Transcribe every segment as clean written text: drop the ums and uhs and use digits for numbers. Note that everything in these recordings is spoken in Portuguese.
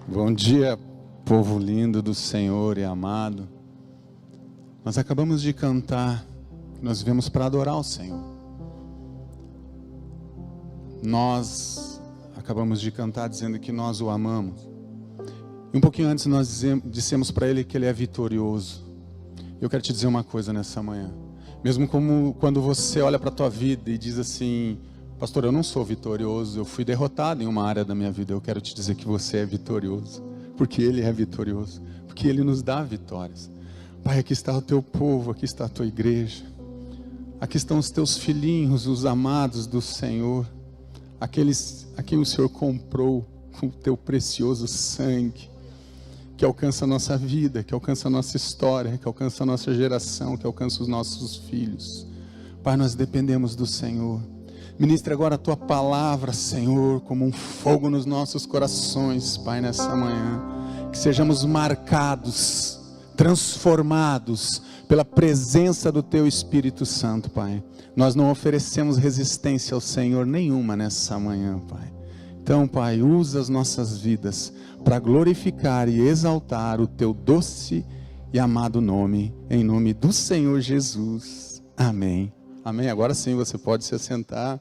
Bom dia, povo lindo do Senhor e amado. Nós acabamos de cantar, nós viemos para adorar o Senhor. Nós acabamos de cantar dizendo que nós o amamos. E um pouquinho antes nós dissemos para Ele que Ele é vitorioso. Eu quero te dizer uma coisa nessa manhã. Mesmo como quando você olha para a tua vida e diz assim: pastor, eu não sou vitorioso, eu fui derrotado em uma área da minha vida. Eu quero te dizer que você é vitorioso, porque Ele é vitorioso, porque Ele nos dá vitórias. Pai, aqui está o teu povo, aqui está a tua igreja, aqui estão os teus filhinhos, os amados do Senhor, aqueles a quem o Senhor comprou com o teu precioso sangue, que alcança a nossa vida, que alcança a nossa história, que alcança a nossa geração, que alcança os nossos filhos. Pai, nós dependemos do Senhor. Ministra agora a tua palavra, Senhor, como um fogo nos nossos corações, Pai, nessa manhã. Que sejamos marcados, transformados pela presença do teu Espírito Santo, Pai. Nós não oferecemos resistência ao Senhor nenhuma nessa manhã, Pai. Então, Pai, usa as nossas vidas para glorificar e exaltar o teu doce e amado nome, em nome do Senhor Jesus. Amém. Amém. Agora sim você pode se assentar.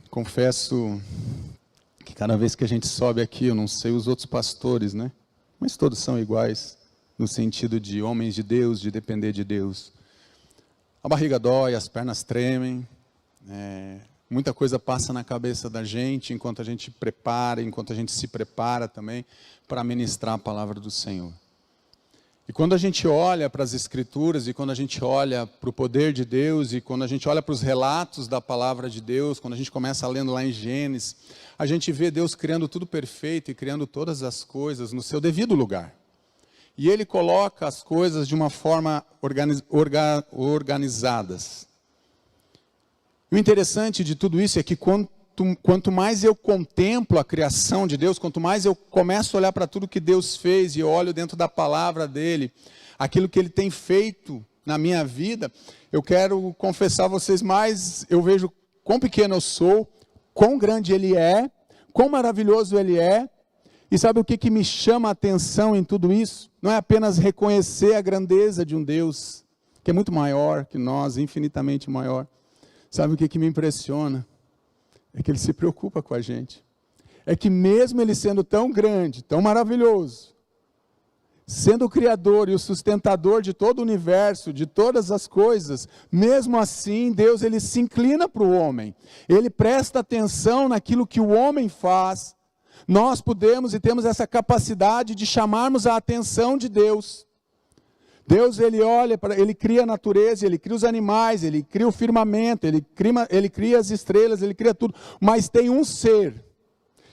Confesso que cada vez que a gente sobe aqui, eu não sei os outros pastores, né? Mas todos são iguais, no sentido de homens de Deus, de depender de Deus. A barriga dói, as pernas tremem, muita coisa passa na cabeça da gente, enquanto a gente prepara, enquanto a gente se prepara também para ministrar a palavra do Senhor. E quando a gente olha para as Escrituras, e quando a gente olha para o poder de Deus, e quando a gente olha para os relatos da palavra de Deus, quando a gente começa lendo lá em Gênesis, a gente vê Deus criando tudo perfeito e criando todas as coisas no seu devido lugar. E Ele coloca as coisas de uma forma organizadas. E o interessante de tudo isso é que quanto mais eu contemplo a criação de Deus, quanto mais eu começo a olhar para tudo que Deus fez e olho dentro da palavra dEle, aquilo que Ele tem feito na minha vida, eu quero confessar a vocês mais, eu vejo quão pequeno eu sou, quão grande Ele é, quão maravilhoso Ele é. E sabe o que me chama a atenção em tudo isso? Não é apenas reconhecer a grandeza de um Deus, que é muito maior que nós, infinitamente maior. Sabe o que me impressiona? É que Ele se preocupa com a gente. É que mesmo Ele sendo tão grande, tão maravilhoso, sendo o Criador e o sustentador de todo o universo, de todas as coisas, mesmo assim, Deus Ele se inclina para o homem. Ele presta atenção naquilo que o homem faz. Nós podemos e temos essa capacidade de chamarmos a atenção de Deus. Deus, Ele olha, Ele cria a natureza, Ele cria os animais, Ele cria o firmamento, Ele cria as estrelas, Ele cria tudo. Mas tem um ser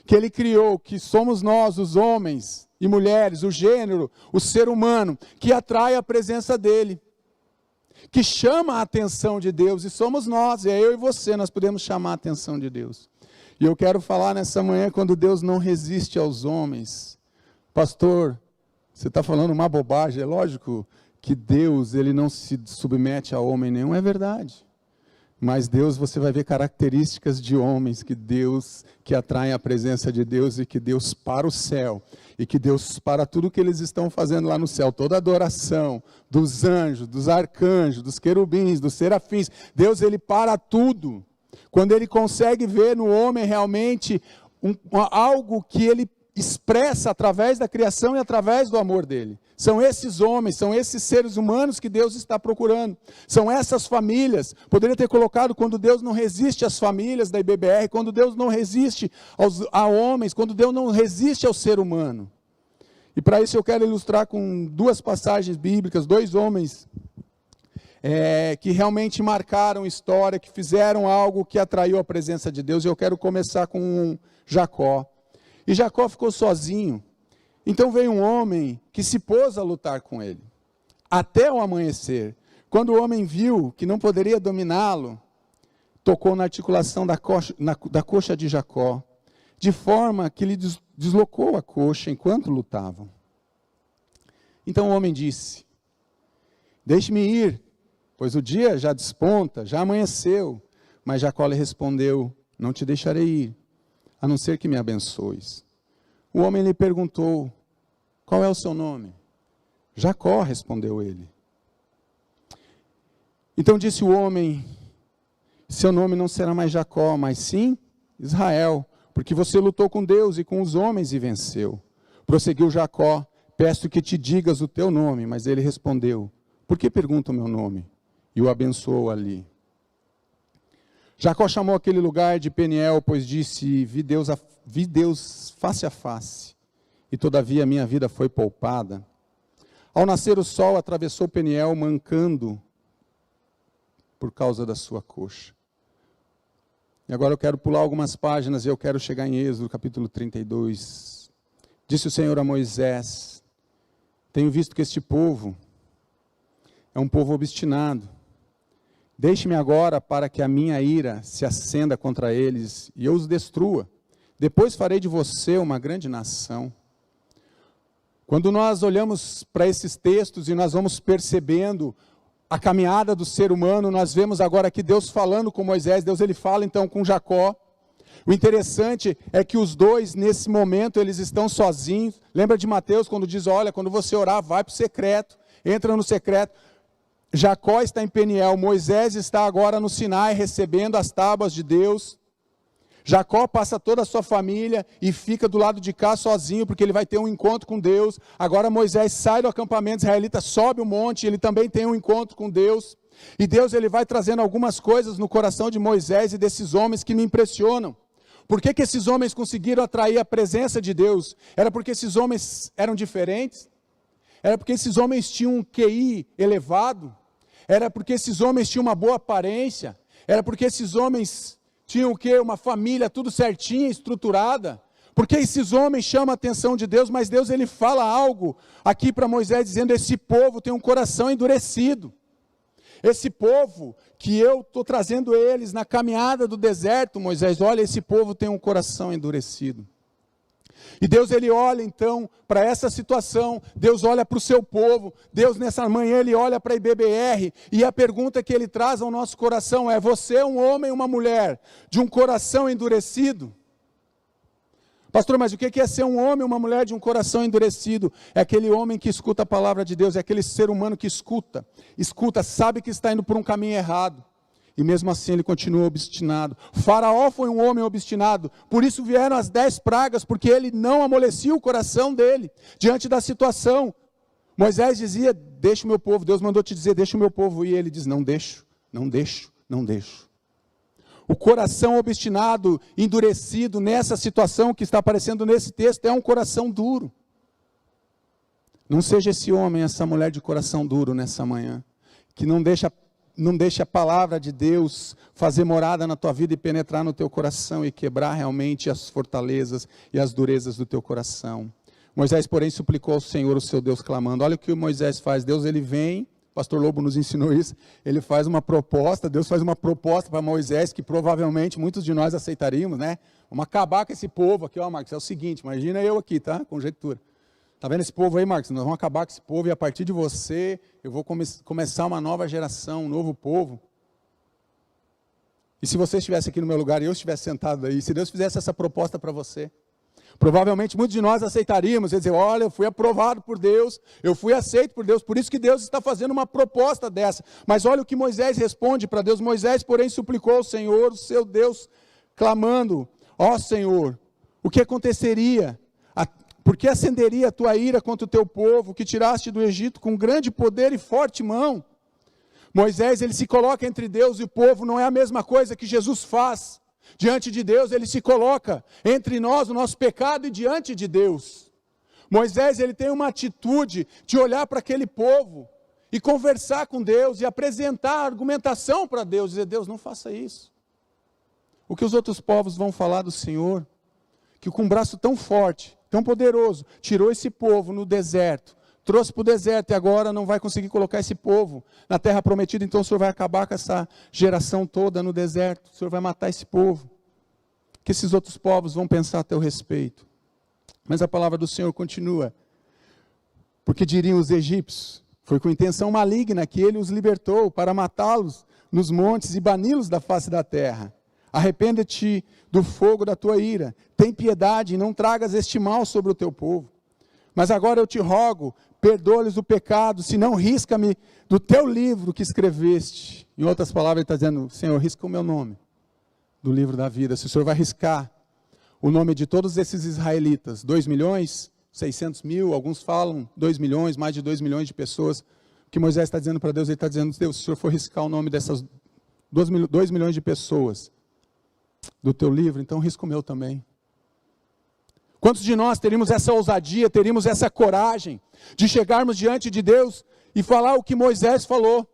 que Ele criou, que somos nós, os homens e mulheres, o gênero, o ser humano, que atrai a presença dEle, que chama a atenção de Deus, e somos nós, é eu e você, nós podemos chamar a atenção de Deus. E eu quero falar nessa manhã, quando Deus não resiste aos homens. Pastor, você está falando uma bobagem, é lógico que Deus, Ele não se submete a homem nenhum, é verdade. Mas Deus, você vai ver características de homens, que atraem a presença de Deus, e que Deus para o céu, e que Deus para tudo que eles estão fazendo lá no céu, toda a adoração dos anjos, dos arcanjos, dos querubins, dos serafins, Deus, Ele para tudo, quando Ele consegue ver no homem realmente algo que Ele expressa através da criação e através do amor dEle. São esses homens, são esses seres humanos que Deus está procurando. São essas famílias. Poderia ter colocado quando Deus não resiste às famílias da IBBR, quando Deus não resiste a homens, quando Deus não resiste ao ser humano. E para isso eu quero ilustrar com duas passagens bíblicas, dois homens que realmente marcaram história, que fizeram algo que atraiu a presença de Deus. E eu quero começar com Jacó. E Jacó ficou sozinho. Então veio um homem que se pôs a lutar com ele, até o amanhecer. Quando o homem viu que não poderia dominá-lo, tocou na articulação da coxa de Jacó, de forma que lhe deslocou a coxa enquanto lutavam. Então o homem disse: deixe-me ir, pois o dia já desponta, já amanheceu. Mas Jacó lhe respondeu: não te deixarei ir, a não ser que me abençoes. O homem lhe perguntou: qual é o seu nome? Jacó, respondeu ele. Então disse o homem: seu nome não será mais Jacó, mas sim Israel, porque você lutou com Deus e com os homens e venceu. Prosseguiu Jacó: peço que te digas o teu nome. Mas ele respondeu: por que pergunta o meu nome? E o abençoou ali. Jacó chamou aquele lugar de Peniel, pois disse: vi Deus face a face, e todavia minha vida foi poupada. Ao nascer o sol, atravessou Peniel, mancando por causa da sua coxa. E agora eu quero pular algumas páginas e eu quero chegar em Êxodo, capítulo 32. Disse o Senhor a Moisés: tenho visto que este povo é um povo obstinado. Deixe-me agora para que a minha ira se acenda contra eles e eu os destrua. Depois farei de você uma grande nação. Quando nós olhamos para esses textos e nós vamos percebendo a caminhada do ser humano, nós vemos agora aqui Deus falando com Moisés. Deus ele fala então com Jacó. O interessante é que os dois, nesse momento, eles estão sozinhos. Lembra de Mateus, quando diz: olha, quando você orar, vai para o secreto, entra no secreto. Jacó está em Peniel, Moisés está agora no Sinai, recebendo as tábuas de Deus. Jacó passa toda a sua família e fica do lado de cá sozinho, porque ele vai ter um encontro com Deus. Agora Moisés sai do acampamento israelita, sobe o monte, ele também tem um encontro com Deus. E Deus ele vai trazendo algumas coisas no coração de Moisés e desses homens que me impressionam. Por que esses homens conseguiram atrair a presença de Deus? Era porque esses homens eram diferentes? Era porque esses homens tinham um QI elevado? Era porque esses homens tinham uma boa aparência? Era porque esses homens tinham o quê? Uma família tudo certinha, estruturada? Porque esses homens chamam a atenção de Deus, mas Deus ele fala algo aqui para Moisés, dizendo: esse povo tem um coração endurecido. Esse povo que eu estou trazendo eles na caminhada do deserto, Moisés, olha, esse povo tem um coração endurecido. E Deus ele olha então para essa situação, Deus olha para o seu povo, Deus nessa manhã ele olha para a IBBR, e a pergunta que ele traz ao nosso coração é: você é um homem ou uma mulher de um coração endurecido? Pastor, mas o que é ser um homem ou uma mulher de um coração endurecido? É aquele homem que escuta a palavra de Deus, é aquele ser humano que escuta, sabe que está indo por um caminho errado, e mesmo assim ele continua obstinado. Faraó foi um homem obstinado, por isso vieram as 10 pragas, porque ele não amolecia o coração dele, diante da situação. Moisés dizia: deixa o meu povo, Deus mandou te dizer, deixa o meu povo ir, ele diz: não deixo, não deixo, não deixo. O coração obstinado, endurecido nessa situação que está aparecendo nesse texto, é um coração duro. Não seja esse homem, essa mulher de coração duro nessa manhã, que não deixa a palavra de Deus fazer morada na tua vida e penetrar no teu coração e quebrar realmente as fortalezas e as durezas do teu coração. Moisés, porém, suplicou ao Senhor, o seu Deus, clamando. Olha o que o Moisés faz. Deus ele vem, o pastor Lobo nos ensinou isso, ele faz uma proposta, Deus faz uma proposta para Moisés, que provavelmente muitos de nós aceitaríamos, né? Vamos acabar com esse povo aqui, ó, Marcos, é o seguinte, imagina eu aqui, tá? Conjectura. Está vendo esse povo aí, Marcos? Nós vamos acabar com esse povo e a partir de você, eu vou começar uma nova geração, um novo povo. E se você estivesse aqui no meu lugar e eu estivesse sentado aí, se Deus fizesse essa proposta para você, provavelmente muitos de nós aceitaríamos, e dizer: olha, eu fui aprovado por Deus, eu fui aceito por Deus, por isso que Deus está fazendo uma proposta dessa. Mas olha o que Moisés responde para Deus. Moisés, porém, suplicou ao Senhor, o seu Deus, clamando: ó Senhor, o que aconteceria? Por que acenderia a tua ira contra o teu povo, que tiraste do Egito com grande poder e forte mão? Moisés, ele se coloca entre Deus e o povo, não é a mesma coisa que Jesus faz. Diante de Deus, ele se coloca entre nós, o nosso pecado, e diante de Deus. Moisés, ele tem uma atitude de olhar para aquele povo e conversar com Deus e apresentar a argumentação para Deus, dizer: Deus, não faça isso. O que os outros povos vão falar do Senhor, que com um braço tão forte, tão poderoso, tirou esse povo no deserto, trouxe para o deserto e agora não vai conseguir colocar esse povo na terra prometida, então o Senhor vai acabar com essa geração toda no deserto, o Senhor vai matar esse povo. O que esses outros povos vão pensar a teu respeito? Mas a palavra do Senhor continua, porque diriam os egípcios: foi com intenção maligna que ele os libertou para matá-los nos montes e bani-los da face da terra. arrepende-te do fogo da tua ira, tem piedade e não tragas este mal sobre o teu povo. Mas agora eu te rogo, perdoa-lhes o pecado, senão risca-me do teu livro que escreveste. Em outras palavras, ele está dizendo, Senhor, risca o meu nome do livro da vida. Se o Senhor vai riscar o nome de todos esses israelitas, 2.600.000, alguns falam 2 milhões, mais de 2 milhões de pessoas, o que Moisés está dizendo para Deus, ele está dizendo, Deus, se o Senhor for riscar o nome dessas 2 milhões de pessoas do teu livro, então risca o meu também. Quantos de nós teríamos essa ousadia, teríamos essa coragem de chegarmos diante de Deus e falar o que Moisés falou?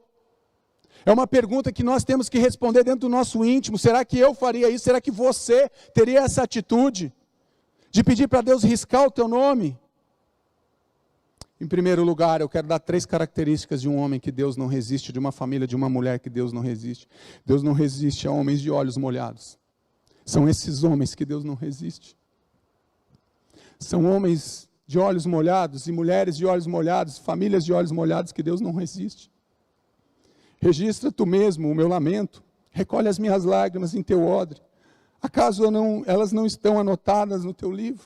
É uma pergunta que nós temos que responder dentro do nosso íntimo. Será que eu faria isso? Será que você teria essa atitude de pedir para Deus riscar o teu nome? Em primeiro lugar, eu quero dar 3 características de um homem que Deus não resiste, de uma família, de uma mulher que Deus não resiste. Deus não resiste a homens de olhos molhados. São esses homens que Deus não resiste. São homens de olhos molhados e mulheres de olhos molhados, famílias de olhos molhados que Deus não resiste. Registra tu mesmo o meu lamento, recolhe as minhas lágrimas em teu odre. Acaso elas não estão anotadas no teu livro?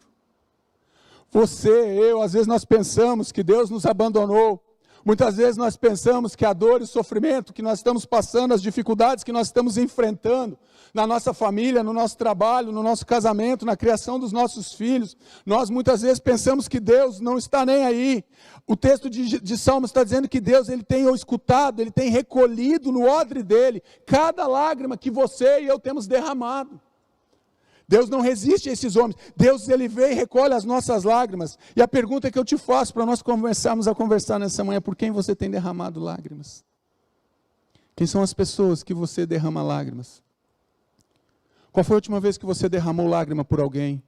Você, eu, às vezes nós pensamos que Deus nos abandonou. Muitas vezes nós pensamos que a dor e o sofrimento que nós estamos passando, as dificuldades que nós estamos enfrentando na nossa família, no nosso trabalho, no nosso casamento, na criação dos nossos filhos, nós muitas vezes pensamos que Deus não está nem aí. O texto de Salmos está dizendo que Deus ele tem escutado, Ele tem recolhido no odre dEle cada lágrima que você e eu temos derramado. Deus não resiste a esses homens. Deus, Ele vem e recolhe as nossas lágrimas. E a pergunta que eu te faço para nós começarmos a conversar nessa manhã, por quem você tem derramado lágrimas? Quem são as pessoas que você derrama lágrimas? Qual foi a última vez que você derramou lágrima por alguém?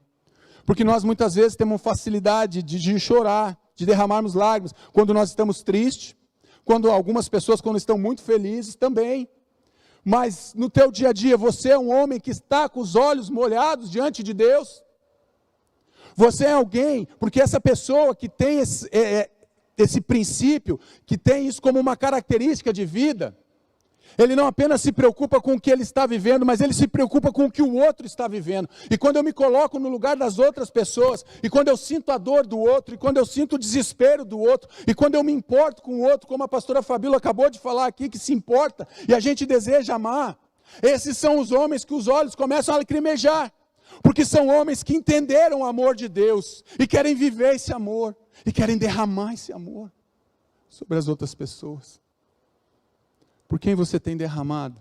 Porque nós muitas vezes temos facilidade de chorar, de derramarmos lágrimas, quando nós estamos tristes, quando algumas pessoas, quando estão muito felizes também. Mas no teu dia a dia, você é um homem que está com os olhos molhados diante de Deus? Você é alguém, porque essa pessoa que tem esse princípio, que tem isso como uma característica de vida, ele não apenas se preocupa com o que ele está vivendo, mas ele se preocupa com o que o outro está vivendo. E quando eu me coloco no lugar das outras pessoas, e quando eu sinto a dor do outro, e quando eu sinto o desespero do outro, e quando eu me importo com o outro, como a pastora Fabíola acabou de falar aqui, que se importa, e a gente deseja amar, esses são os homens que os olhos começam a lacrimejar, porque são homens que entenderam o amor de Deus, e querem viver esse amor, e querem derramar esse amor sobre as outras pessoas. Por quem você tem derramado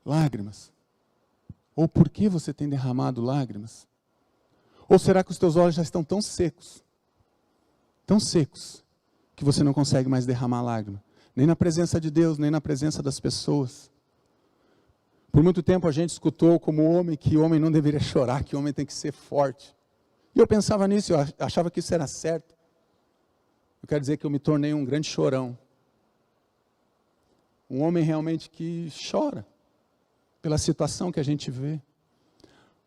lágrimas? Ou por que você tem derramado lágrimas? Ou será que os teus olhos já estão tão secos, que você não consegue mais derramar lágrima? Nem na presença de Deus, nem na presença das pessoas. Por muito tempo a gente escutou como homem que o homem não deveria chorar, que o homem tem que ser forte. E eu pensava nisso, eu achava que isso era certo. Eu quero dizer que eu me tornei um grande chorão. Um homem realmente que chora pela situação que a gente vê.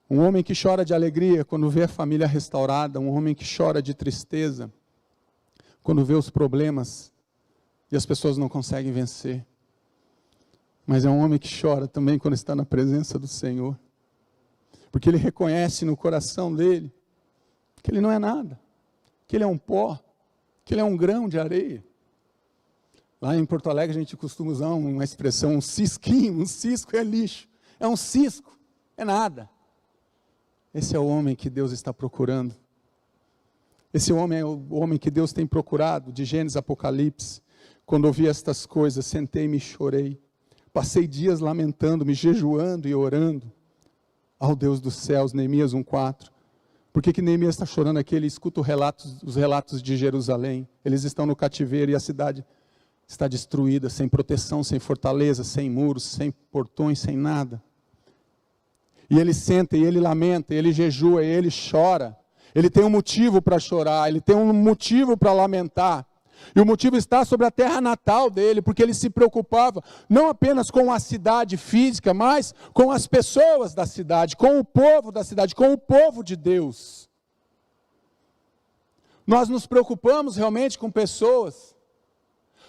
Um homem que chora de alegria quando vê a família restaurada. Um homem que chora de tristeza quando vê os problemas e as pessoas não conseguem vencer. Mas é um homem que chora também quando está na presença do Senhor. Porque ele reconhece no coração dele que ele não é nada. Que ele é um pó. Que ele é um grão de areia. Lá em Porto Alegre a gente costuma usar uma expressão, um cisquinho, um cisco é lixo. É um cisco, é nada. Esse é o homem que Deus está procurando. Esse homem é o homem que Deus tem procurado, de Gênesis a Apocalipse. Quando ouvi estas coisas, sentei-me e chorei. Passei dias lamentando-me, jejuando e orando ao Deus dos céus, Neemias 1:4. Por que Neemias está chorando aqui? Ele escuta os relatos de Jerusalém. Eles estão no cativeiro e a cidade está destruída, sem proteção, sem fortaleza, sem muros, sem portões, sem nada. E ele senta, e ele lamenta, e ele jejua, e ele chora. Ele tem um motivo para chorar, ele tem um motivo para lamentar. E o motivo está sobre a terra natal dele, porque ele se preocupava não apenas com a cidade física, mas com as pessoas da cidade, com o povo da cidade, com o povo de Deus. Nós nos preocupamos realmente com pessoas.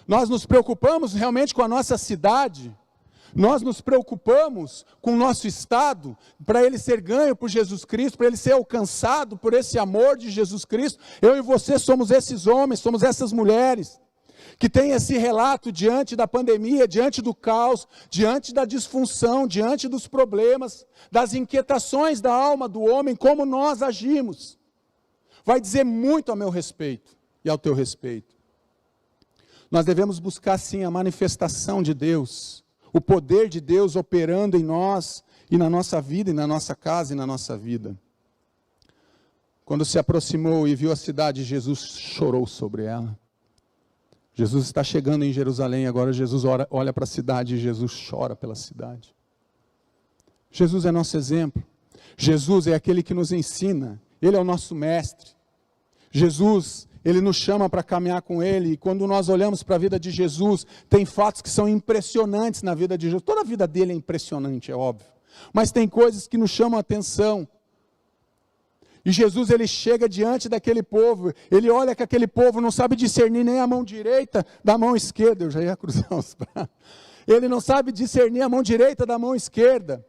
Nós nos preocupamos realmente com a nossa cidade. Nós nos preocupamos com o nosso estado, para ele ser ganho por Jesus Cristo, para ele ser alcançado por esse amor de Jesus Cristo. Eu e você somos esses homens, somos essas mulheres, que têm esse relato diante da pandemia, diante do caos, diante da disfunção, diante dos problemas, das inquietações da alma do homem, como nós agimos. Vai dizer muito a meu respeito e ao teu respeito. Nós devemos buscar sim a manifestação de Deus, o poder de Deus operando em nós e na nossa vida, e na nossa casa e na nossa vida. Quando se aproximou e viu a cidade, Jesus chorou sobre ela. Jesus está chegando em Jerusalém, agora Jesus olha para a cidade e Jesus chora pela cidade. Jesus é nosso exemplo. Jesus é aquele que nos ensina. Ele é o nosso mestre. Jesus, ele nos chama para caminhar com ele, e quando nós olhamos para a vida de Jesus, tem fatos que são impressionantes na vida de Jesus. Toda a vida dele é impressionante, é óbvio. Mas tem coisas que nos chamam a atenção. E Jesus, ele chega diante daquele povo, ele olha que aquele povo não sabe discernir nem a mão direita da mão esquerda. Eu já ia cruzar os braços. Ele não sabe discernir a mão direita da mão esquerda.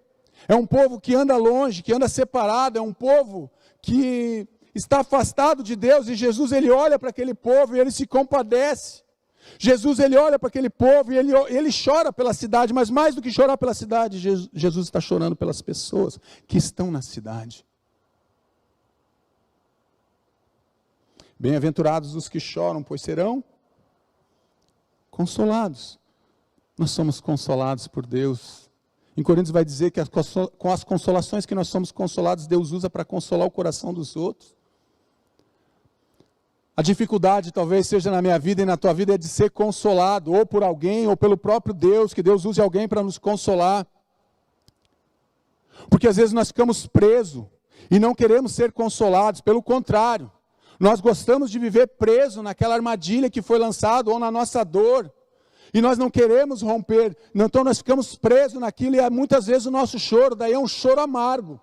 É um povo que anda longe, que anda separado, é um povo que está afastado de Deus, e Jesus, ele olha para aquele povo e ele se compadece. Jesus, ele olha para aquele povo e ele chora pela cidade, mas mais do que chorar pela cidade, Jesus está chorando pelas pessoas que estão na cidade. Bem-aventurados os que choram, pois serão consolados. Nós somos consolados por Deus. Em Coríntios vai dizer que com as consolações que nós somos consolados, Deus usa para consolar o coração dos outros. A dificuldade talvez seja na minha vida e na tua vida é de ser consolado, ou por alguém, ou pelo próprio Deus, que Deus use alguém para nos consolar. Porque às vezes nós ficamos presos e não queremos ser consolados, pelo contrário, nós gostamos de viver preso naquela armadilha que foi lançada, ou na nossa dor, e nós não queremos romper, então nós ficamos presos naquilo, e é muitas vezes o nosso choro, daí é um choro amargo.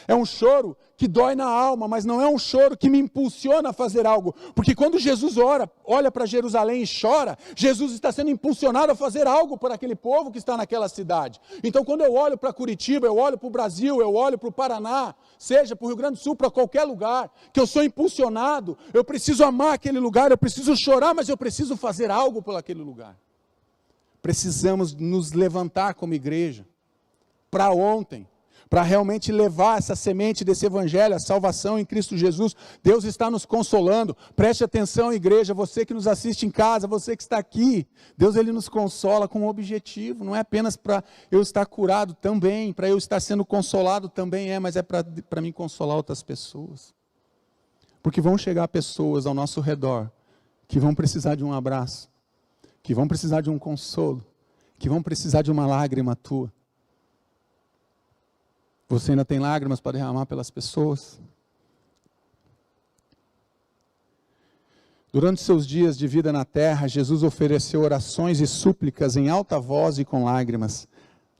É um choro que dói na alma, mas não é um choro que me impulsiona a fazer algo. Porque quando Jesus olha para Jerusalém e chora, Jesus está sendo impulsionado a fazer algo por aquele povo que está naquela cidade. Então quando eu olho para Curitiba, eu olho para o Brasil, eu olho para o Paraná, seja para o Rio Grande do Sul, para qualquer lugar, que eu sou impulsionado, eu preciso amar aquele lugar, eu preciso chorar, mas eu preciso fazer algo por aquele lugar. Precisamos nos levantar como igreja, para ontem, para realmente levar essa semente desse evangelho, a salvação em Cristo Jesus. Deus está nos consolando. Preste atenção, igreja, você que nos assiste em casa, você que está aqui, Deus, ele nos consola com um objetivo, não é apenas para eu estar curado também, para eu estar sendo consolado também mas é para mim consolar outras pessoas. Porque vão chegar pessoas ao nosso redor que vão precisar de um abraço, que vão precisar de um consolo, que vão precisar de uma lágrima tua. Você ainda tem lágrimas para derramar pelas pessoas? Durante seus dias de vida na terra, Jesus ofereceu orações e súplicas em alta voz e com lágrimas.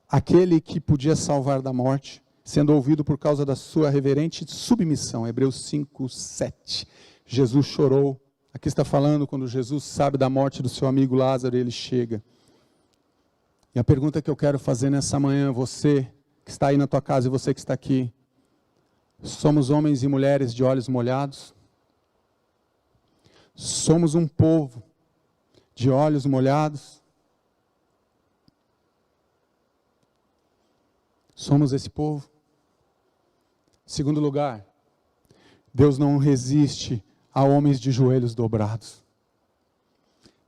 Aquele que podia salvar da morte, sendo ouvido por causa da sua reverente submissão. Hebreus 5, 7. Jesus chorou. Aqui está falando quando Jesus sabe da morte do seu amigo Lázaro e ele chega. E a pergunta que eu quero fazer nessa manhã, você que está aí na tua casa e você que está aqui, somos homens e mulheres de olhos molhados? Somos um povo de olhos molhados? Somos esse povo? Segundo lugar, Deus não resiste a homens de joelhos dobrados.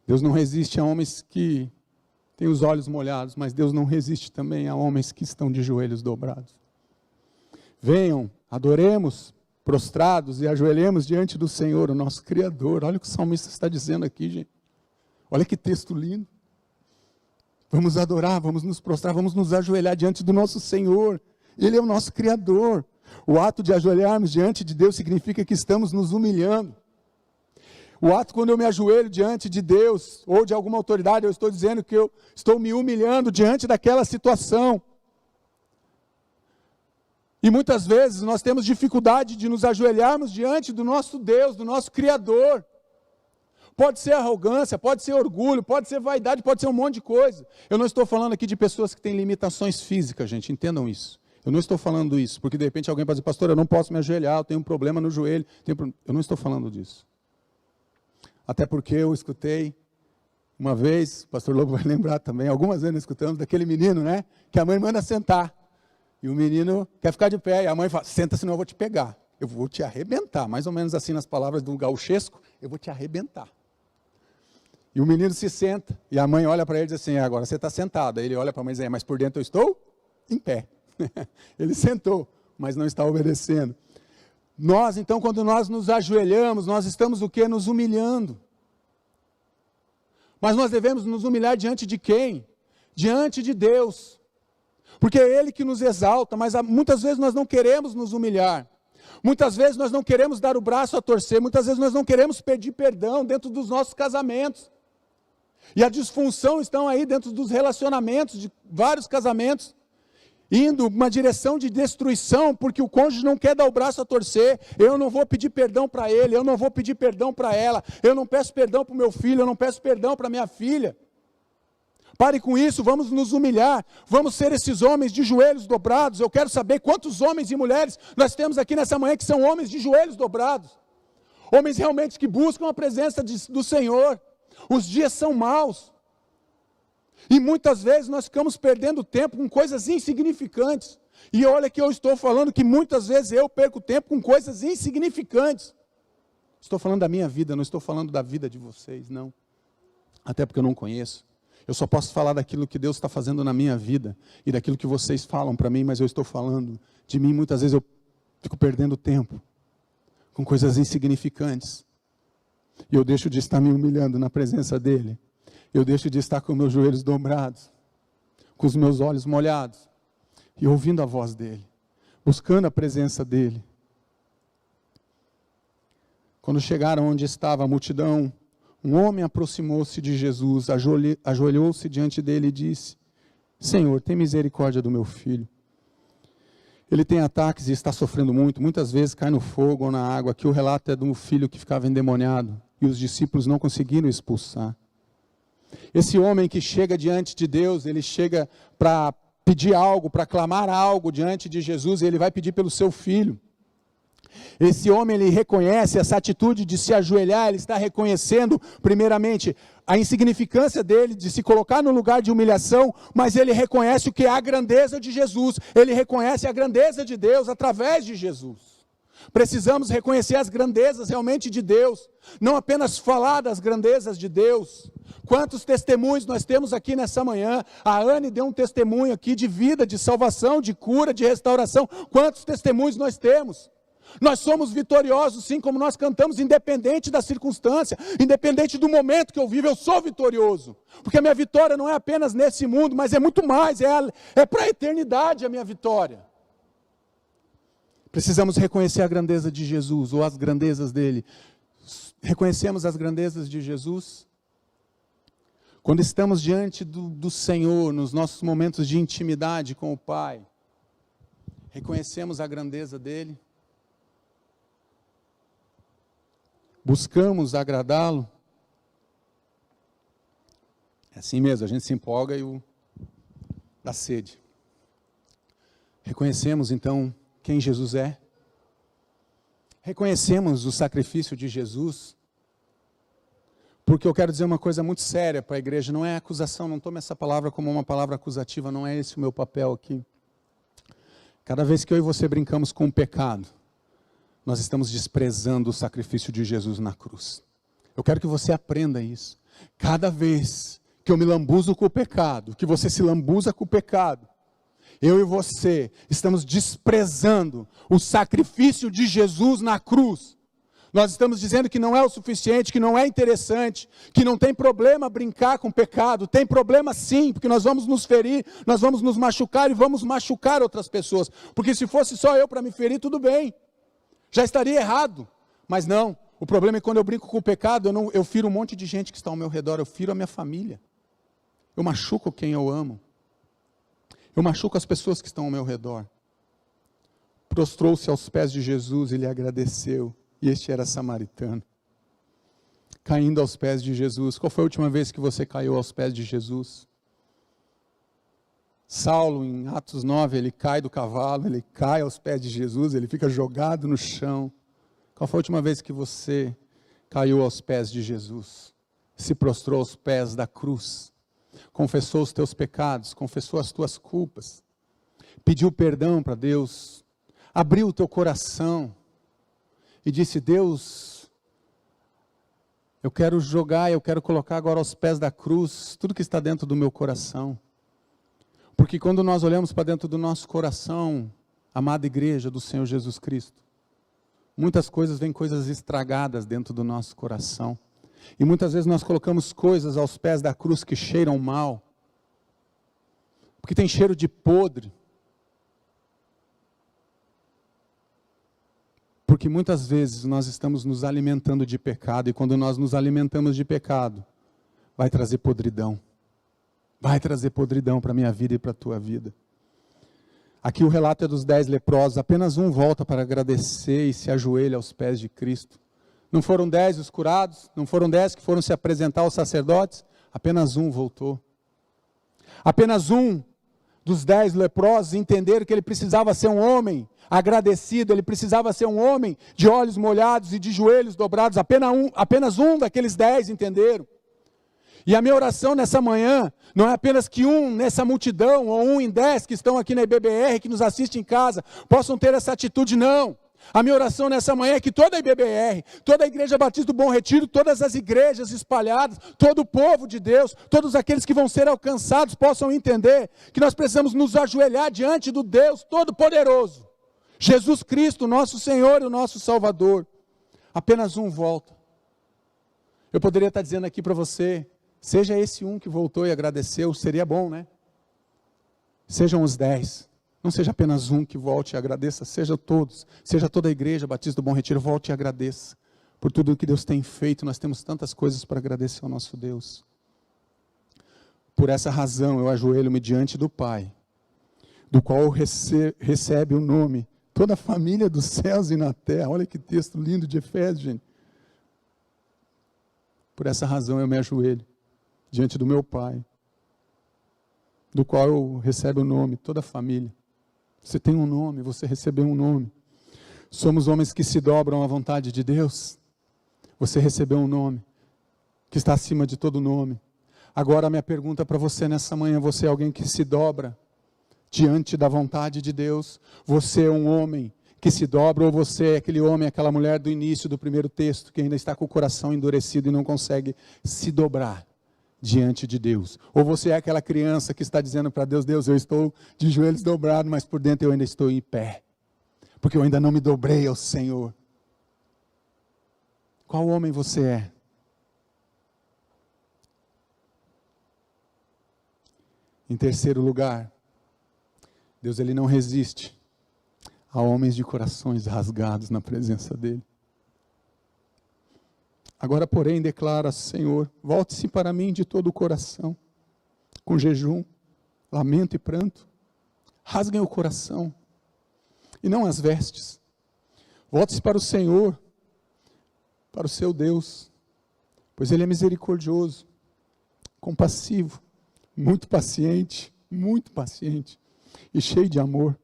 Deus não resiste a homens que tem os olhos molhados, mas Deus não resiste também a homens que estão de joelhos dobrados. Venham, adoremos, prostrados e ajoelhemos diante do Senhor, o nosso Criador. Olha o que o salmista está dizendo aqui, gente. Olha que texto lindo. Vamos adorar, vamos nos prostrar, vamos nos ajoelhar diante do nosso Senhor. Ele é o nosso Criador. O ato de ajoelharmos diante de Deus significa que estamos nos humilhando. O ato quando eu me ajoelho diante de Deus, ou de alguma autoridade, eu estou dizendo que eu estou me humilhando diante daquela situação. E muitas vezes nós temos dificuldade de nos ajoelharmos diante do nosso Deus, do nosso Criador. Pode ser arrogância, pode ser orgulho, pode ser vaidade, pode ser um monte de coisa. Eu não estou falando aqui de pessoas que têm limitações físicas, gente, entendam isso. Eu não estou falando isso, porque de repente alguém pode dizer, pastor, eu não posso me ajoelhar, eu tenho um problema no joelho. Eu não estou falando disso. Até porque eu escutei uma vez, o pastor Lobo vai lembrar também, algumas vezes nós escutamos daquele menino, né, que a mãe manda sentar. E o menino quer ficar de pé, e a mãe fala, senta senão eu vou te pegar. Eu vou te arrebentar, mais ou menos assim nas palavras do gauchesco, eu vou te arrebentar. E o menino se senta, e a mãe olha para ele e diz assim, agora você está sentado. Aí ele olha para a mãe e diz, mas por dentro eu estou em pé. Ele sentou, mas não está obedecendo. Nós, então, quando nós nos ajoelhamos, nós estamos o quê? Nos humilhando. Mas nós devemos nos humilhar diante de quem? Diante de Deus. Porque é Ele que nos exalta, mas muitas vezes nós não queremos nos humilhar. Muitas vezes nós não queremos dar o braço a torcer, muitas vezes nós não queremos pedir perdão dentro dos nossos casamentos. E a disfunção estão aí dentro dos relacionamentos, de vários casamentos, indo uma direção de destruição, porque o cônjuge não quer dar o braço a torcer, eu não vou pedir perdão para ele, eu não vou pedir perdão para ela, eu não peço perdão para o meu filho, eu não peço perdão para minha filha. Pare com isso, vamos nos humilhar, vamos ser esses homens de joelhos dobrados. Eu quero saber quantos homens e mulheres nós temos aqui nessa manhã que são homens de joelhos dobrados. Homens realmente que buscam a presença do Senhor. Os dias são maus. E muitas vezes nós ficamos perdendo tempo com coisas insignificantes. E olha que eu estou falando que muitas vezes eu perco tempo com coisas insignificantes. Estou falando da minha vida, não estou falando da vida de vocês, não. Até porque eu não conheço. Eu só posso falar daquilo que Deus está fazendo na minha vida e daquilo que vocês falam para mim, mas eu estou falando de mim. Muitas vezes eu fico perdendo tempo com coisas insignificantes. E eu deixo de estar me humilhando na presença dEle. Eu deixo de estar com meus joelhos dobrados, com os meus olhos molhados e ouvindo a voz dEle, buscando a presença dEle. Quando chegaram onde estava a multidão, um homem aproximou-se de Jesus, ajoelhou-se diante dele e disse, Senhor, tem misericórdia do meu filho. Ele tem ataques e está sofrendo muito, muitas vezes cai no fogo ou na água. Aqui o relato é de um filho que ficava endemoniado e os discípulos não conseguiram expulsar. Esse homem que chega diante de Deus, ele chega para pedir algo, para clamar algo diante de Jesus, e ele vai pedir pelo seu filho. Esse homem, ele reconhece essa atitude de se ajoelhar, ele está reconhecendo, primeiramente, a insignificância dele, de se colocar no lugar de humilhação, mas ele reconhece o que é a grandeza de Jesus, ele reconhece a grandeza de Deus através de Jesus. Precisamos reconhecer as grandezas realmente de Deus, não apenas falar das grandezas de Deus. Quantos testemunhos nós temos aqui nessa manhã? A Anne deu um testemunho aqui de vida, de salvação, de cura, de restauração. Quantos testemunhos nós temos? Nós somos vitoriosos, sim, como nós cantamos, independente da circunstância, independente do momento que eu vivo, eu sou vitorioso. Porque a minha vitória não é apenas nesse mundo, mas é muito mais, é para a eternidade a minha vitória. Precisamos reconhecer a grandeza de Jesus, ou as grandezas dele. Reconhecemos as grandezas de Jesus? Quando estamos diante do Senhor, nos nossos momentos de intimidade com o Pai, reconhecemos a grandeza dele? Buscamos agradá-lo? É assim mesmo, a gente se empolga e dá sede. Reconhecemos então quem Jesus é? Reconhecemos o sacrifício de Jesus? Porque eu quero dizer uma coisa muito séria para a igreja, não é acusação, não tome essa palavra como uma palavra acusativa, não é esse o meu papel aqui. Cada vez que eu e você brincamos com o pecado, nós estamos desprezando o sacrifício de Jesus na cruz. Eu quero que você aprenda isso. Cada vez que eu me lambuzo com o pecado, que você se lambuza com o pecado, eu e você estamos desprezando o sacrifício de Jesus na cruz. Nós estamos dizendo que não é o suficiente, que não é interessante, que não tem problema brincar com o pecado. Tem problema sim, porque nós vamos nos ferir, nós vamos nos machucar e vamos machucar outras pessoas. Porque se fosse só eu para me ferir, tudo bem. Já estaria errado, mas não. O problema é que quando eu brinco com o pecado, eu firo um monte de gente que está ao meu redor, eu firo a minha família. Eu machuco quem eu amo. Eu machuco as pessoas que estão ao meu redor. Prostrou-se aos pés de Jesus e lhe agradeceu. E este era samaritano. caindo aos pés de Jesus. Qual foi a última vez que você caiu aos pés de Jesus? Saulo, em Atos 9, ele cai do cavalo, ele cai aos pés de Jesus, ele fica jogado no chão. Qual foi a última vez que você caiu aos pés de Jesus? Se prostrou aos pés da cruz, confessou os teus pecados, confessou as tuas culpas, pediu perdão para Deus, abriu o teu coração e disse: Deus, eu quero colocar agora aos pés da cruz tudo que está dentro do meu coração. Porque quando nós olhamos para dentro do nosso coração, amada igreja do Senhor Jesus Cristo, muitas coisas vêm coisas estragadas dentro do nosso coração. E muitas vezes nós colocamos coisas aos pés da cruz que cheiram mal, porque tem cheiro de podre. Porque muitas vezes nós estamos nos alimentando de pecado, e quando nós nos alimentamos de pecado, vai trazer podridão. Vai trazer podridão para a minha vida e para a tua vida. Aqui o relato é dos 10 leprosos, apenas um volta para agradecer e se ajoelha aos pés de Cristo. Não foram 10 os curados, não foram 10 que foram se apresentar aos sacerdotes, apenas um voltou. Apenas um dos 10 leprosos entenderam que ele precisava ser um homem agradecido, ele precisava ser um homem de olhos molhados e de joelhos dobrados, apenas um daqueles 10 entenderam. E a minha oração nessa manhã, não é apenas que um nessa multidão, ou um em 10 que estão aqui na IBBR, que nos assiste em casa, possam ter essa atitude, não. A minha oração nessa manhã é que toda a IBBR, toda a Igreja Batista do Bom Retiro, todas as igrejas espalhadas, todo o povo de Deus, todos aqueles que vão ser alcançados possam entender que nós precisamos nos ajoelhar diante do Deus Todo-Poderoso, Jesus Cristo, nosso Senhor e o nosso Salvador. Apenas um volta. Eu poderia estar dizendo aqui para você, seja esse um que voltou e agradeceu, seria bom, né? Sejam os 10. Não seja apenas um que volte e agradeça, seja todos. Seja toda a igreja Batista do Bom Retiro, volte e agradeça. Por tudo o que Deus tem feito, nós temos tantas coisas para agradecer ao nosso Deus. Por essa razão, eu ajoelho-me diante do Pai, do qual recebe o nome, toda a família dos céus e na terra. Olha que texto lindo de Efésios, gente. Por essa razão, eu me ajoelho diante do meu Pai, do qual eu recebo o nome, toda a família. Você tem um nome, você recebeu um nome. Somos homens que se dobram à vontade de Deus. Você recebeu um nome, que está acima de todo nome. Agora a minha pergunta para você nessa manhã, você é alguém que se dobra diante da vontade de Deus? Você é um homem que se dobra, ou você é aquele homem, aquela mulher do início do primeiro texto, que ainda está com o coração endurecido e não consegue se dobrar diante de Deus? Ou você é aquela criança que está dizendo para Deus: Deus, eu estou de joelhos dobrados, mas por dentro eu ainda estou em pé, porque eu ainda não me dobrei ao Senhor. Qual homem você é? Em terceiro lugar, Deus ele não resiste a homens de corações rasgados na presença dele. Agora, porém, declara: Senhor, volte-se para mim de todo o coração, com jejum, lamento e pranto. Rasguem o coração, e não as vestes. Volte-se para o Senhor, para o seu Deus, pois Ele é misericordioso, compassivo, muito paciente e cheio de amor.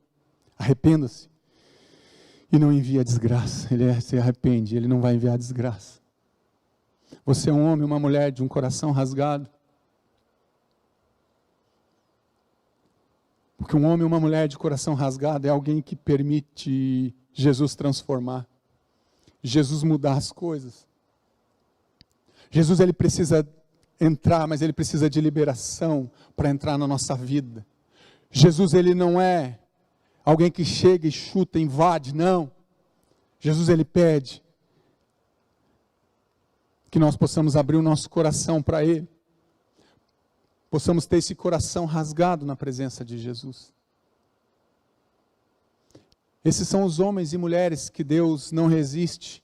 Arrependa-se e não envia desgraça. Ele se arrepende, Ele não vai enviar desgraça. Você é um homem, uma mulher de um coração rasgado? Porque um homem, uma mulher de coração rasgado é alguém que permite Jesus transformar, Jesus mudar as coisas. Jesus ele precisa entrar, mas ele precisa de liberação para entrar na nossa vida. Jesus ele não é alguém que chega e chuta, invade, não. Jesus ele pede que nós possamos abrir o nosso coração para Ele, possamos ter esse coração rasgado na presença de Jesus. Esses são os homens e mulheres que Deus não resiste.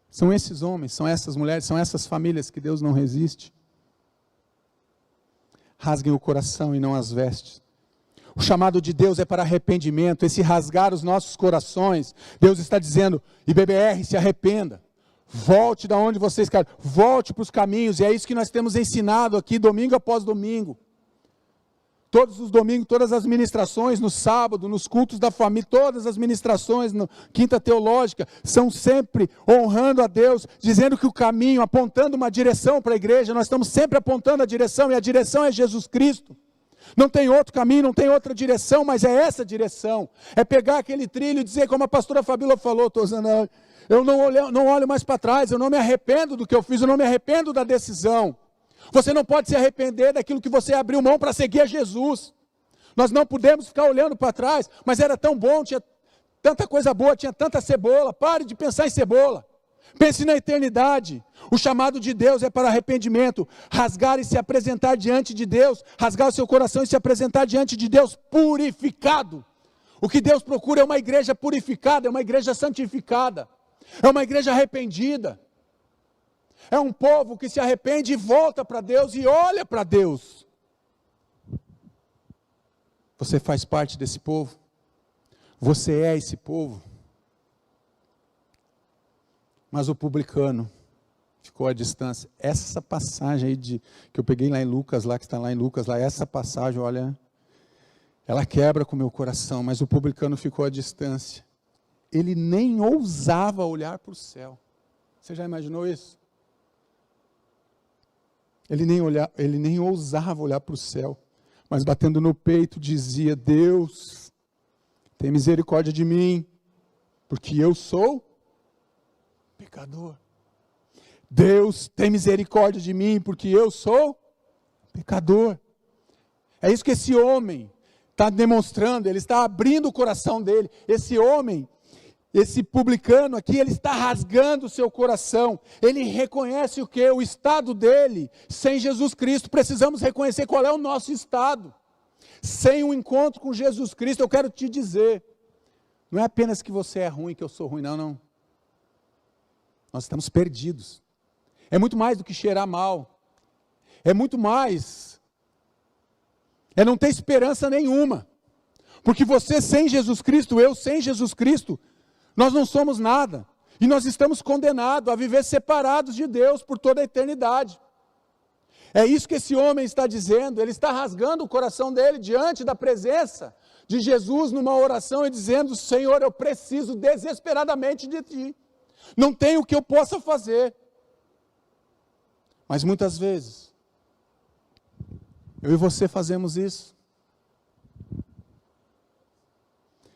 São esses homens, são essas mulheres, são essas famílias que Deus não resiste. Rasguem o coração e não as vestes. O chamado de Deus é para arrependimento, esse rasgar os nossos corações. Deus está dizendo: IBBR, se arrependa. Volte da onde vocês caíram. Volte para os caminhos. E é isso que nós temos ensinado aqui, domingo após domingo. Todos os domingos, todas as ministrações, no sábado, nos cultos da família, todas as ministrações, no Quinta Teológica, são sempre honrando a Deus, dizendo que o caminho, apontando uma direção para a igreja, nós estamos sempre apontando a direção, e a direção é Jesus Cristo. Não tem outro caminho, não tem outra direção, mas é essa direção. É pegar aquele trilho e dizer, como a pastora Fabíola falou, estou usando, eu não olho mais para trás, eu não me arrependo do que eu fiz, eu não me arrependo da decisão. Você não pode se arrepender daquilo que você abriu mão para seguir a Jesus. Nós não podemos ficar olhando para trás, mas era tão bom, tinha tanta coisa boa, tinha tanta cebola. Pare de pensar em cebola. Pense na eternidade. O chamado de Deus é para arrependimento, rasgar e se apresentar diante de Deus, rasgar o seu coração e se apresentar diante de Deus purificado. O que Deus procura é uma igreja purificada, é uma igreja santificada, é uma igreja arrependida. É um povo que se arrepende e volta para Deus e olha para Deus. Você faz parte desse povo? Você é esse povo? Mas o publicano ficou à distância. Essa passagem aí que eu peguei lá em Lucas, lá que está lá em Lucas, lá, essa passagem, olha, ela quebra com o meu coração, mas o publicano ficou à distância. Ele nem ousava olhar para o céu. Você já imaginou isso? Ele nem ousava olhar para o céu, mas batendo no peito dizia, Deus, tem misericórdia de mim, porque eu sou pecador. Deus, tem misericórdia de mim, porque eu sou pecador. É isso que esse homem está demonstrando, ele está abrindo o coração dele. Esse homem, esse publicano aqui, ele está rasgando o seu coração. Ele reconhece o quê? O estado dele sem Jesus Cristo. Precisamos reconhecer qual é o nosso estado. Sem um encontro com Jesus Cristo, eu quero te dizer, não é apenas que você é ruim, que eu sou ruim, não. Nós estamos perdidos. É muito mais do que cheirar mal. É muito mais. É não ter esperança nenhuma. Porque você sem Jesus Cristo, eu sem Jesus Cristo, nós não somos nada, e nós estamos condenados a viver separados de Deus por toda a eternidade. É isso que esse homem está dizendo, ele está rasgando o coração dele diante da presença de Jesus numa oração e dizendo, Senhor, eu preciso desesperadamente de Ti, não tem o que eu possa fazer. Mas muitas vezes, eu e você fazemos isso.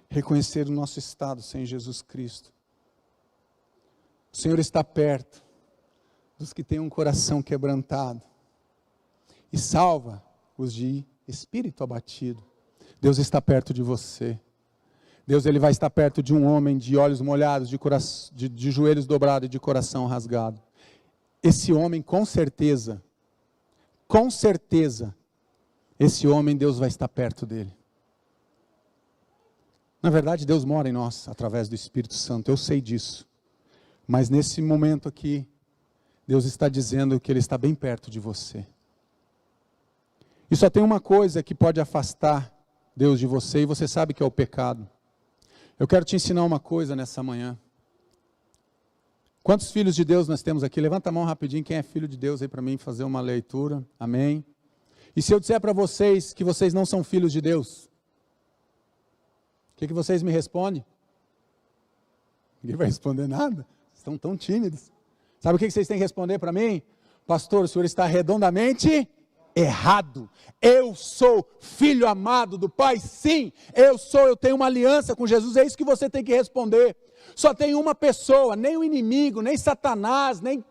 Reconhecer o nosso estado sem Jesus Cristo. O Senhor está perto dos que têm um coração quebrantado e salva os de espírito abatido. Deus está perto de você. Deus, ele vai estar perto de um homem de olhos molhados, de joelhos dobrados e de coração rasgado. Esse homem, com certeza, esse homem, Deus vai estar perto dele. Na verdade, Deus mora em nós, através do Espírito Santo, eu sei disso. Mas nesse momento aqui, Deus está dizendo que Ele está bem perto de você. E só tem uma coisa que pode afastar Deus de você, e você sabe que é o pecado. Eu quero te ensinar uma coisa nessa manhã. Quantos filhos de Deus nós temos aqui? Levanta a mão rapidinho, quem é filho de Deus aí para mim fazer uma leitura. Amém? E se eu disser para vocês que vocês não são filhos de Deus? O que vocês me respondem? Ninguém vai responder nada. Estão tão tímidos. Sabe o que vocês têm que responder para mim? Pastor, o senhor está redondamente errado. Eu sou filho amado do Pai, sim. Eu tenho uma aliança com Jesus, é isso que você tem que responder. Só tem uma pessoa, nem o inimigo, nem Satanás, nem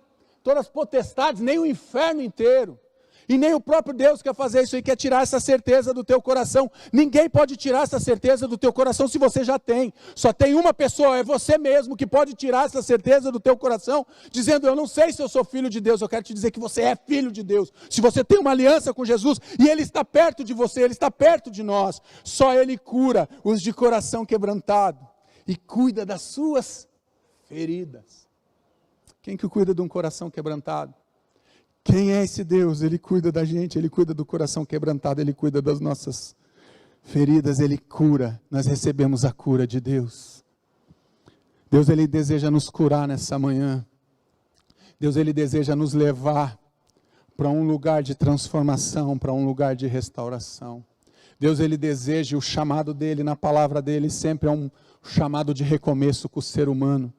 todas as potestades, nem o inferno inteiro. E nem o próprio Deus quer fazer isso e quer tirar essa certeza do teu coração. Ninguém pode tirar essa certeza do teu coração se você já tem. Só tem uma pessoa, é você mesmo, que pode tirar essa certeza do teu coração, dizendo, eu não sei se eu sou filho de Deus, eu quero te dizer que você é filho de Deus. Se você tem uma aliança com Jesus, e Ele está perto de você, Ele está perto de nós, só Ele cura os de coração quebrantado, e cuida das suas feridas. Quem que cuida de um coração quebrantado? Quem é esse Deus? Ele cuida da gente, Ele cuida do coração quebrantado, Ele cuida das nossas feridas, Ele cura. Nós recebemos a cura de Deus. Deus, Ele deseja nos curar nessa manhã. Deus, Ele deseja nos levar para um lugar de transformação, para um lugar de restauração. Deus, Ele deseja, o chamado dEle, na palavra dEle, sempre é um chamado de recomeço com o ser humano.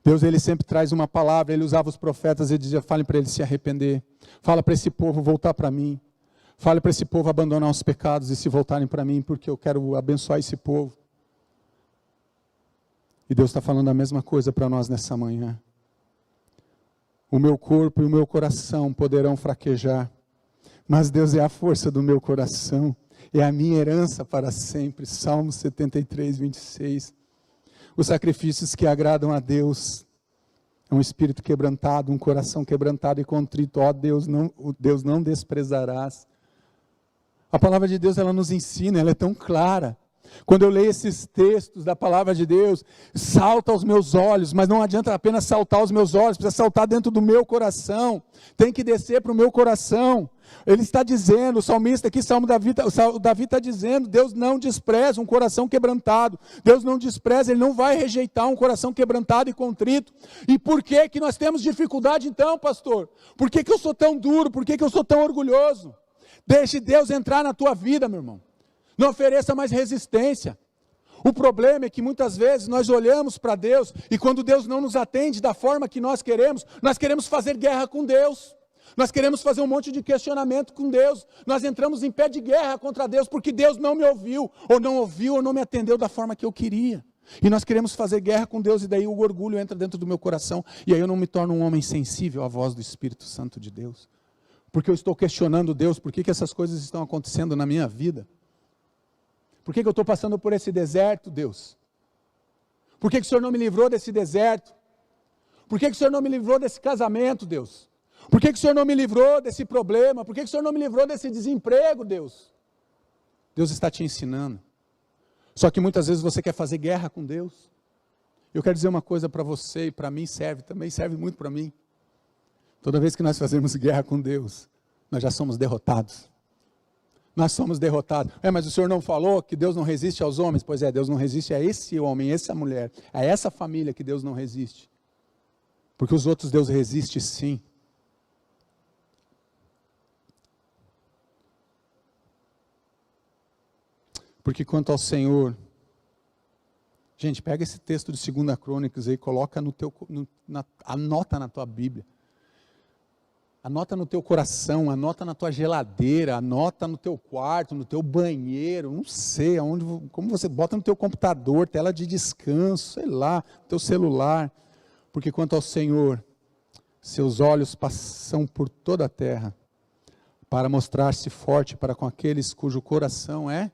Deus, Ele sempre traz uma palavra, Ele usava os profetas e dizia, falem para eles se arrepender. Fala para esse povo voltar para mim. Fale para esse povo abandonar os pecados e se voltarem para mim, porque eu quero abençoar esse povo. E Deus está falando a mesma coisa para nós nessa manhã. O meu corpo e o meu coração poderão fraquejar, mas Deus é a força do meu coração, é a minha herança para sempre. Salmo 73, 26. Os sacrifícios que agradam a Deus é um espírito quebrantado, um coração quebrantado e contrito. Ó Deus, não desprezarás. A palavra de Deus, ela nos ensina, ela é tão clara. Quando eu leio esses textos da palavra de Deus, salta aos meus olhos, mas não adianta apenas saltar aos meus olhos, precisa saltar dentro do meu coração, tem que descer para o meu coração. Ele está dizendo, o salmista aqui, o Davi está dizendo, Deus não despreza um coração quebrantado, Deus não despreza, Ele não vai rejeitar um coração quebrantado e contrito. E por que que nós temos dificuldade então, pastor? Por que que eu sou tão duro? Por que que eu sou tão orgulhoso? Deixe Deus entrar na tua vida, meu irmão. Não ofereça mais resistência. O problema é que muitas vezes nós olhamos para Deus e quando Deus não nos atende da forma que nós queremos fazer guerra com Deus. Nós queremos fazer um monte de questionamento com Deus. Nós entramos em pé de guerra contra Deus porque Deus não me ouviu, ou não me atendeu da forma que eu queria. E nós queremos fazer guerra com Deus e daí o orgulho entra dentro do meu coração e aí eu não me torno um homem sensível à voz do Espírito Santo de Deus. Porque eu estou questionando Deus, por que essas coisas estão acontecendo na minha vida? Por que eu estou passando por esse deserto, Deus? Por que o Senhor não me livrou desse deserto? Por que o Senhor não me livrou desse casamento, Deus? Por que o Senhor não me livrou desse problema? Por que o Senhor não me livrou desse desemprego, Deus? Deus está te ensinando. Só que muitas vezes você quer fazer guerra com Deus. Eu quero dizer uma coisa para você e para mim também serve muito para mim. Toda vez que nós fazemos guerra com Deus, nós já somos derrotados. Nós somos derrotados. Mas o Senhor não falou que Deus não resiste aos homens? Pois é, Deus não resiste a esse homem, a essa mulher, a essa família que Deus não resiste. Porque os outros Deus resiste sim. Porque quanto ao Senhor, gente, pega esse texto de 2 Crônicas aí, coloca anota na tua Bíblia. Anota no teu coração, anota na tua geladeira, anota no teu quarto, no teu banheiro, não sei, como você bota no teu computador, tela de descanso, sei lá, no teu celular. Porque quanto ao Senhor, seus olhos passam por toda a terra, para mostrar-se forte para com aqueles cujo coração é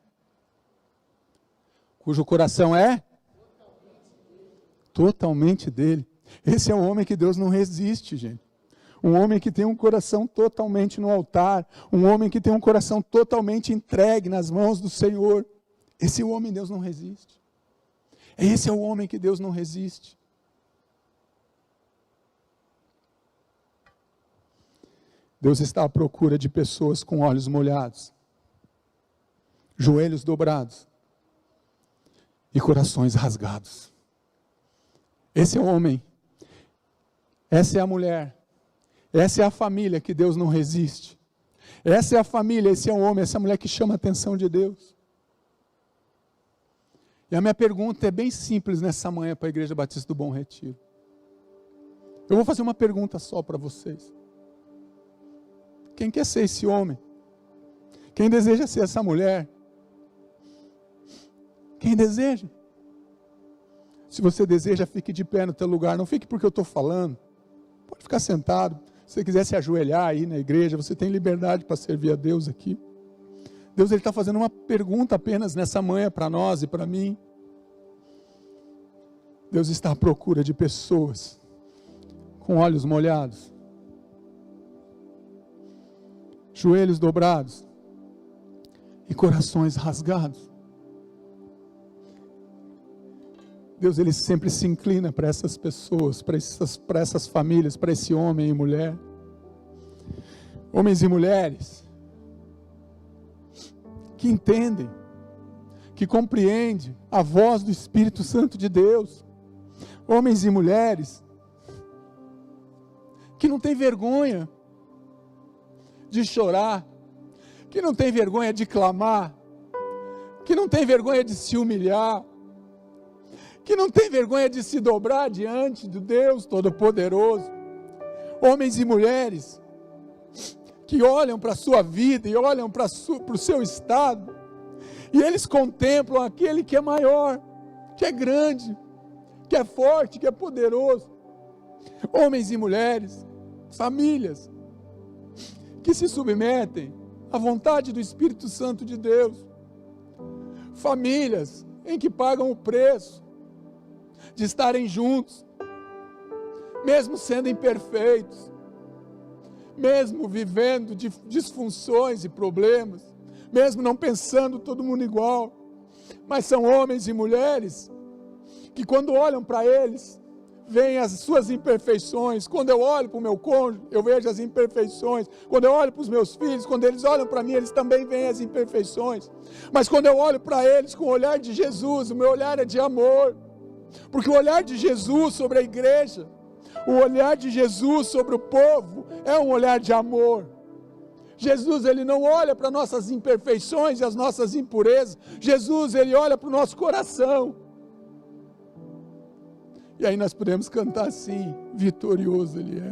totalmente dele. Esse é o homem que Deus não resiste, gente. Um homem que tem um coração totalmente no altar, um homem que tem um coração totalmente entregue nas mãos do Senhor. Esse homem Deus não resiste. Esse é o homem que Deus não resiste. Deus está à procura de pessoas com olhos molhados, joelhos dobrados e corações rasgados. Esse é o homem, essa é a mulher, essa é a família que Deus não resiste. Essa é a família, esse é o homem, essa mulher que chama a atenção de Deus. E a minha pergunta é bem simples nessa manhã para a Igreja Batista do Bom Retiro. Eu vou fazer uma pergunta só para vocês. Quem quer ser esse homem? Quem deseja ser essa mulher? Quem deseja? Se você deseja, fique de pé no teu lugar. Não fique porque eu estou falando. Pode ficar sentado. Se você quiser se ajoelhar aí na igreja, você tem liberdade para servir a Deus aqui. Deus está fazendo uma pergunta apenas nessa manhã para nós e para mim. Deus está à procura de pessoas com olhos molhados, joelhos dobrados e corações rasgados. Deus, Ele sempre se inclina para essas pessoas, para essas famílias, para esse homem e mulher. Homens e mulheres que entendem, que compreendem a voz do Espírito Santo de Deus. Homens e mulheres que não tem vergonha de chorar, que não tem vergonha de clamar, que não tem vergonha de se humilhar, que não tem vergonha de se dobrar diante do Deus Todo-Poderoso. Homens e mulheres que olham para a sua vida e olham para o seu estado, e eles contemplam aquele que é maior, que é grande, que é forte, que é poderoso. Homens e mulheres, famílias, que se submetem à vontade do Espírito Santo de Deus. Famílias em que pagam o preço de estarem juntos, mesmo sendo imperfeitos, mesmo vivendo disfunções e problemas, mesmo não pensando todo mundo igual, mas são homens e mulheres que, quando olham para eles, veem as suas imperfeições. Quando eu olho para o meu cônjuge, eu vejo as imperfeições. Quando eu olho para os meus filhos, quando eles olham para mim, eles também veem as imperfeições. Mas quando eu olho para eles com o olhar de Jesus, o meu olhar é de amor, porque o olhar de Jesus sobre a igreja, o olhar de Jesus sobre o povo, é um olhar de amor. Jesus, ele não olha para nossas imperfeições e as nossas impurezas. Jesus, ele olha para o nosso coração. E aí nós podemos cantar assim: vitorioso ele é.